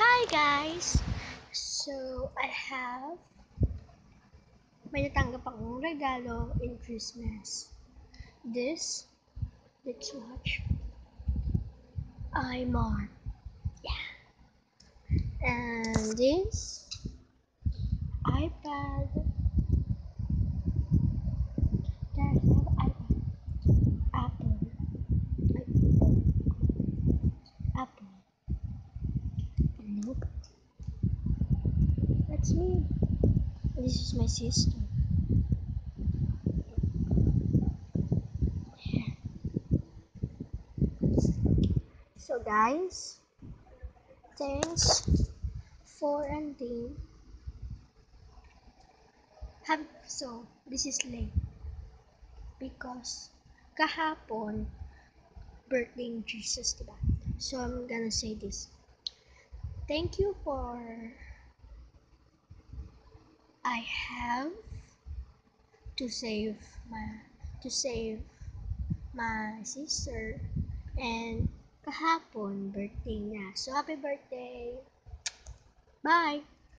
Hi guys! So, may natanggap akong regalo in Christmas. This, let's watch, iMart. Yeah. And this, iPad. There's another iPad. Apple. Apple. Nope. That's me. This is my sister. So guys, thanks for ending. So, this is late because kahapon, birthday ni Jesus, diba? So, I'm gonna say this. Thank you for I have to save my to save my sister and kahapon birthday niya. So, happy birthday! Bye!